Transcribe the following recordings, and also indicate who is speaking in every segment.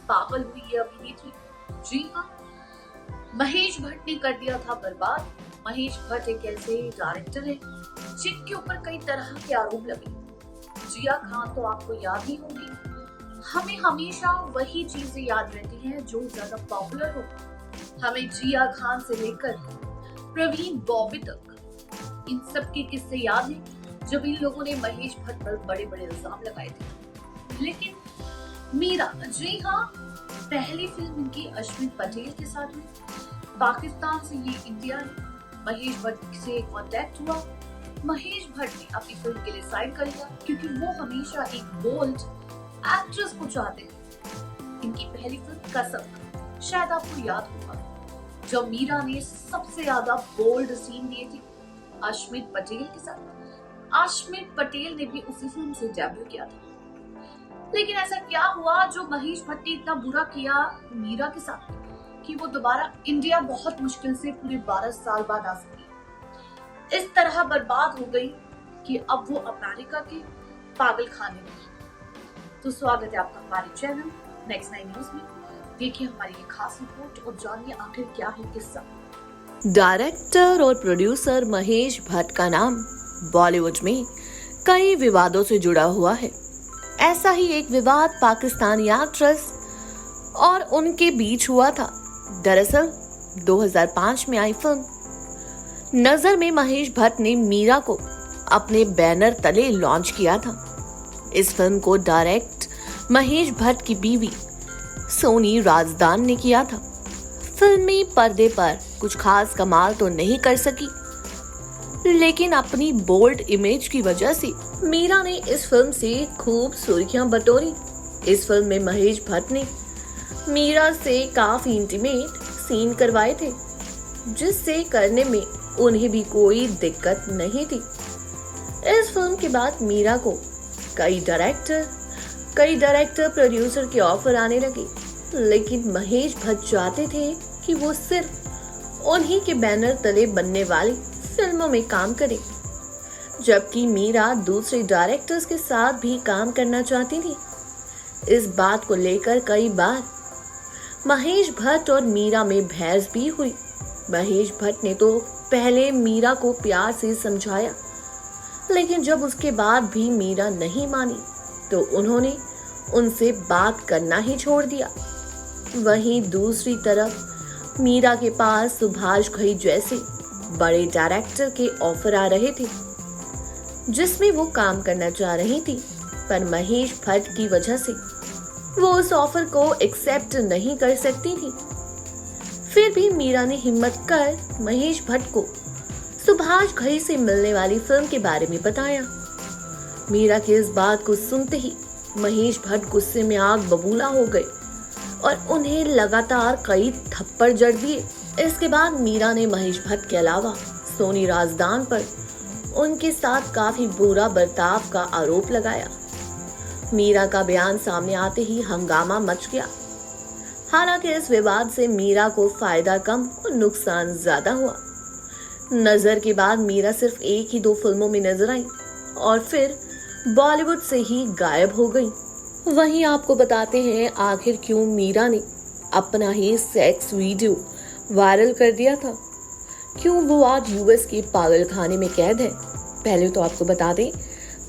Speaker 1: पागल हुई ये अभिनेत्री। जी हाँ, महेश भट्ट ने कर दिया था बर्बाद। महेश भट्ट एक ऐसे डायरेक्टर है जिनके ऊपर कई तरह के आरोप लगे। जिया खान तो आपको याद ही होंगी। हमें हमेशा वही चीजें याद रहती हैं जो ज्यादा पॉपुलर हो। हमें जिया खान से लेकर प्रवीण बॉबी तक इन सब के किस्से याद हैं जब इन लोगों ने महेश भट्ट पर बड़े बड़े इल्जाम लगाए थे। लेकिन मीरा, जी हाँ, पहली फिल्म इनकी अश्विन पटेल के साथ हुई। पाकिस्तान से ये इंडिया है। महेश भट्ट से कांटेक्ट हुआ। महेश भट्ट ने अपनी फिल्म के लिए साइन कर लिया क्योंकि वो हमेशा एक बोल्ड एक्ट्रेस को चाहते थे। इनकी पहली फिल्म कसम, शायद आपको याद होगा, जब मीरा ने सबसे ज्यादा बोल्ड सीन दिए थे अश्विन पटेल के साथ। अश्विन पटेल ने भी उसी फिल्म से डेब्यू किया था। लेकिन ऐसा क्या हुआ जो महेश भट्ट ने इतना बुरा किया मीरा के साथ कि वो दोबारा इंडिया बहुत मुश्किल से पूरे 12 साल बाद आ सकी। इस तरह बर्बाद हो गई कि अब वो अमेरिका के पागल खाने में। तो स्वागत है आपका हमारे चैनल नेक्स्ट 9 न्यूज में। देखिए हमारी ये खास रिपोर्ट और जानिए आखिर क्या है किस्सा।
Speaker 2: डायरेक्टर और प्रोड्यूसर महेश भट्ट का नाम बॉलीवुड में कई विवादों से जुड़ा हुआ है। ऐसा ही एक विवाद पाकिस्तानी एक्ट्रेस और उनके बीच हुआ था। दरअसल 2005 में आई फिल्म नजर में महेश भट्ट ने मीरा को अपने बैनर तले लॉन्च किया था। इस फिल्म को डायरेक्ट महेश भट्ट की बीवी सोनी राजदान ने किया था। फिल्मी पर्दे पर कुछ खास कमाल तो नहीं कर सकी, लेकिन अपनी बोल्ड इमेज की वजह से मीरा ने इस फिल्म से खूब सुर्खियां बटोरी। इस फिल्म में महेश भट्ट ने मीरा से काफी इंटीमेट सीन करवाए थे, जिससे करने में उन्हें भी कोई दिक्कत नहीं थी। इस फिल्म के बाद मीरा को कई डायरेक्टर प्रोड्यूसर के ऑफर आने लगे, लेकिन महेश भट्ट चाहते थे कि वो सिर्फ उन्हीं के बैनर तले बनने वाली फिल्मों में काम करे, जबकि मीरा दूसरे डायरेक्टर्स के साथ भी काम करना चाहती थी। इस बात को लेकर कई बार महेश भट्ट और मीरा में बहस भी हुई। महेश भट्ट ने तो पहले मीरा को प्यार से समझाया, लेकिन जब उसके बाद भी मीरा नहीं मानी तो उन्होंने उनसे बात करना ही छोड़ दिया। वहीं दूसरी तरफ मीरा के पास सुभाष घई जैसे बड़े डायरेक्टर के ऑफर आ रहे थे, जिसमें वो काम करना चाह रही थी, पर महेश भट्ट की वजह से वो उस ऑफर को एक्सेप्ट नहीं कर सकती थी। फिर भी मीरा ने हिम्मत कर महेश भट्ट को सुभाष घई से मिलने वाली फिल्म के बारे में बताया। मीरा की इस बात को सुनते ही महेश भट्ट गुस्से में आग बबूला हो गए और उन्हें लगातार कई थप्पड़ जड़ दिए। इसके बाद मीरा ने महेश भट्ट के अलावा सोनी राजदान पर उनके साथ काफी बुरा बर्ताव का आरोप लगाया। मीरा का बयान सामने आते ही हंगामा मच गया। हालांकि इस विवाद से मीरा को फायदा कम और नुकसान ज्यादा हुआ। नजर के बाद मीरा सिर्फ 1 ही 2 फिल्मों में नजर आई और फिर बॉलीवुड से ही गायब हो गई। वहीं आपको बताते हैं आखिर क्यों मीरा ने अपना ही सेक्स वीडियो वायरल कर दिया था, क्यों वो आज यूएस के पागल खाने में कैद है। पहले तो आपको बता दें,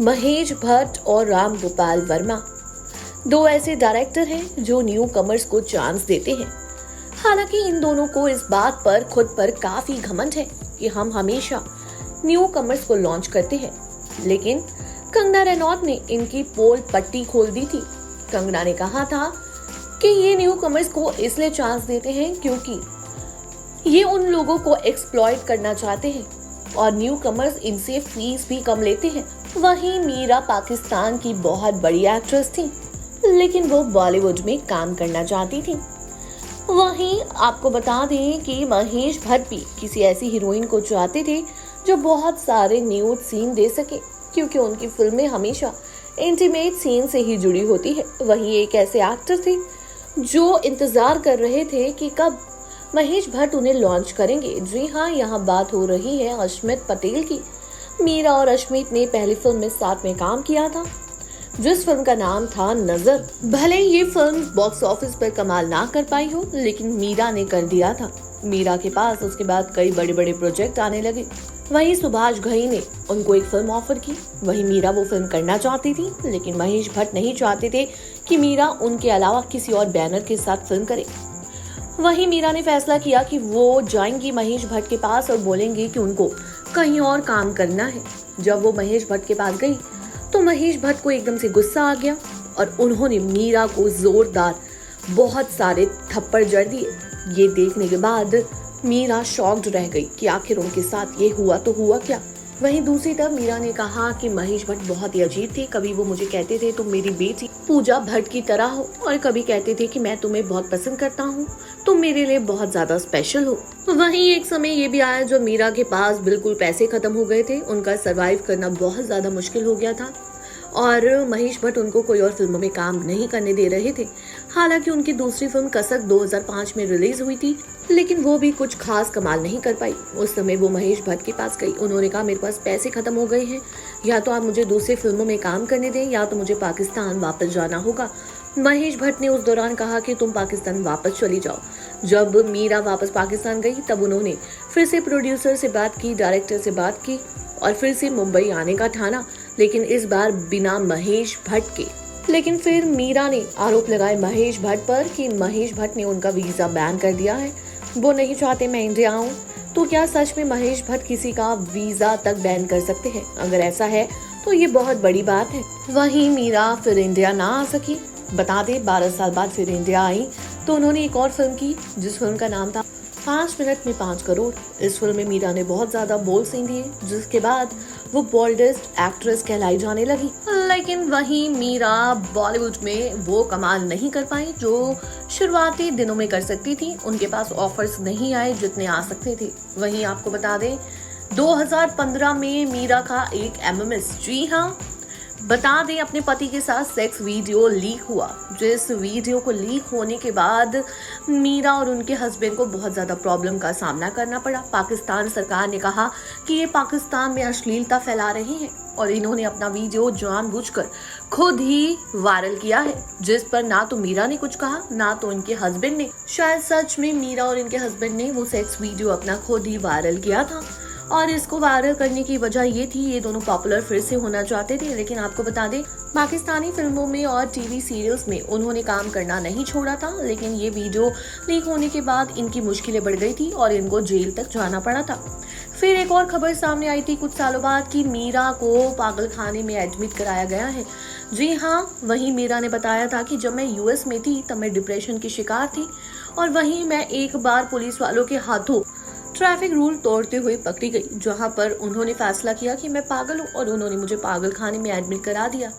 Speaker 2: महेश भट्ट और राम गोपाल वर्मा 2 ऐसे डायरेक्टर हैं जो न्यू कमर्स को चांस देते हैं। हालांकि इन दोनों को इस बात पर खुद पर काफी घमंड है कि हम हमेशा न्यू कमर्स को लॉन्च करते हैं, लेकिन कंगना रनौत ने इनकी पोल पट्टी खोल दी थी। कंगना ने कहा था कि ये न्यू कमर्स को इसलिए चांस देते हैं क्योंकि ये उन लोगों को एक्सप्लॉइट करना चाहते हैं और न्यू कमर्स इनसे फीस भी कम लेते हैं। वहीं मीरा पाकिस्तान की बहुत बड़ी एक्ट्रेस थी, लेकिन वो बॉलीवुड में काम करना चाहती थी। वहीं आपको बता दें कि महेश भट्ट भी किसी ऐसी हीरोइन को चाहते थे जो बहुत सारे न्यूड सीन दे सके, क्योंकि उनकी फिल्में हमेशा इंटीमेट सीन से ही जुड़ी होती है। वहीं एक ऐसे एक्टर थे जो इंतजार कर रहे थे कि कब महेश भट्ट उन्हें लॉन्च करेंगे। जी हाँ, यहाँ बात हो रही है अश्मित पटेल की। मीरा और अश्मित ने पहली फिल्म में साथ में काम किया था। जिस फिल्म का नाम था नजर। भले ये फिल्म बॉक्स ऑफिस पर कमाल ना कर पाई हो, लेकिन मीरा ने कर दिया था। मीरा के पास उसके बाद कई बड़े बड़े प्रोजेक्ट आने लगे। वहीं सुभाष घई ने उनको एक फिल्म ऑफर की। वहीं मीरा वो फिल्म करना चाहती थी, लेकिन महेश भट्ट नहीं चाहते थे कि मीरा उनके अलावा किसी और बैनर के साथ फिल्म करे। वहीं मीरा ने फैसला किया कि वो जाएंगी महेश भट्ट के पास और बोलेंगे कि उनको कहीं और काम करना है। जब वो महेश भट्ट के पास गई तो महेश भट्ट को एकदम से गुस्सा आ गया और उन्होंने मीरा को जोरदार बहुत सारे थप्पड़ जड़ दिए। ये देखने के बाद मीरा शॉक्ड रह गई कि आखिर उनके साथ ये हुआ तो हुआ क्या। वहीं दूसरी तरफ मीरा ने कहा कि महेश भट्ट बहुत ही अजीब थे। कभी वो मुझे कहते थे तुम मेरी बेटी पूजा भट्ट की तरह हो, और कभी कहते थे कि मैं तुम्हें बहुत पसंद करता हूँ, तुम मेरे लिए बहुत ज्यादा स्पेशल हो। वहीं एक समय ये भी आया जब मीरा के पास बिल्कुल पैसे खत्म हो गए थे। उनका सरवाइव करना बहुत ज्यादा मुश्किल हो गया था और महेश भट्ट उनको कोई और फिल्मों में काम नहीं करने दे रहे थे। हालांकि उनकी दूसरी फिल्म कसक 2005 में रिलीज हुई थी, लेकिन वो भी कुछ खास कमाल नहीं कर पाई। उस समय वो महेश भट्ट के पास गई। उन्होंने कहा मेरे पास पैसे खत्म हो गए हैं, या तो आप मुझे दूसरी फिल्मों में काम करने दें या तो मुझे पाकिस्तान वापस जाना होगा। महेश भट्ट ने उस दौरान कहा कि तुम पाकिस्तान वापस चली जाओ। जब मीरा वापस पाकिस्तान गई तब उन्होंने फिर से प्रोड्यूसर से बात की, डायरेक्टर से बात की और फिर से मुंबई आने का ठाना, लेकिन इस बार बिना महेश भट्ट के। लेकिन फिर मीरा ने आरोप लगाए महेश भट्ट पर कि महेश भट्ट ने उनका वीजा बैन कर दिया है, वो नहीं चाहते मैं इंडिया आऊं। तो क्या सच में महेश भट्ट किसी का वीजा तक बैन कर सकते हैं? अगर ऐसा है तो ये बहुत बड़ी बात है। वहीं मीरा फिर इंडिया ना आ सकी। बता दे 12 साल बाद फिर इंडिया आई तो उन्होंने एक और फिल्म की जिस फिल्म का नाम था 5 मिनट में 5 करोड़। इस फिल्म में मीरा ने बहुत ज्यादा बोल सीन दिए, जिसके बाद वो बोल्डेस्ट एक्ट्रेस कहलाई जाने लगी। लेकिन वहीं मीरा बॉलीवुड में वो कमाल नहीं कर पाई जो शुरुआती दिनों में कर सकती थी। उनके पास ऑफर्स नहीं आए जितने आ सकते थे। वहीं आपको बता दें 2015 में मीरा का एक एमएमएस, जी हाँ बता दें, अपने पति के साथ सेक्स वीडियो लीक हुआ। जिस वीडियो को लीक होने के बाद मीरा और उनके हस्बैंड को बहुत ज्यादा प्रॉब्लम का सामना करना पड़ा। पाकिस्तान सरकार ने कहा कि ये पाकिस्तान में अश्लीलता फैला रहे हैं और इन्होंने अपना वीडियो जानबूझकर खुद ही वायरल किया है, जिस पर ना तो मीरा ने कुछ कहा ना तो इनके हस्बैंड ने। शायद सच में मीरा और इनके हस्बैंड ने वो सेक्स वीडियो अपना खुद ही वायरल किया था और इसको वायरल करने की वजह ये थी, ये दोनों पॉपुलर फिर से होना चाहते थे। लेकिन आपको बता दें पाकिस्तानी फिल्मों में और टीवी सीरियल्स में उन्होंने काम करना नहीं छोड़ा था, लेकिन ये वीडियो लीक होने के बाद इनकी मुश्किलें बढ़ गई थी और इनको जेल तक जाना पड़ा था। फिर एक और खबर सामने आई थी कुछ सालों बाद कि मीरा को पागल खाने में एडमिट कराया गया है। जी हाँ, वहीं मीरा ने बताया था कि जब मैं यूएस में थी तब मैं डिप्रेशन की शिकार थी और वहीं मैं एक बार पुलिस वालों के हाथों ट्रैफिक रूल तोड़ते हुए पकड़ी गई, जहां पर उन्होंने फैसला किया कि मैं पागल हूँ और उन्होंने मुझे पागल खाने में एडमिट करा दिया।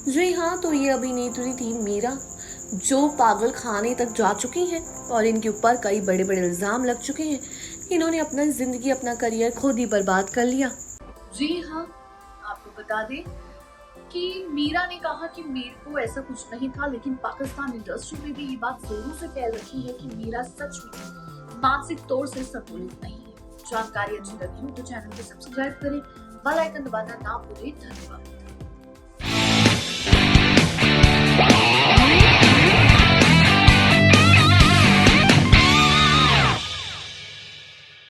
Speaker 2: जी हाँ, तो ये अभिनेत्री थी मीरा जो पागल खाने तक जा चुकी हैं और इनके ऊपर कई बड़े बड़े इल्जाम लग चुके हैं। इन्होंने अपना जिंदगी अपना करियर खुद ही बर्बाद कर लिया।
Speaker 1: जी हाँ, आपको बता दें कि मीरा ने कहा कि मेरे को ऐसा कुछ नहीं था, लेकिन पाकिस्तान इंडस्ट्री में भी ये बात जोरों से फैल रही है कि मीरा सच में मानसिक तौर से संतुलित नहीं है। जानकारी अच्छी लगी हो तो चैनल को सब्सक्राइब करें, बेल आइकन दबाना ना भूलें। धन्यवाद।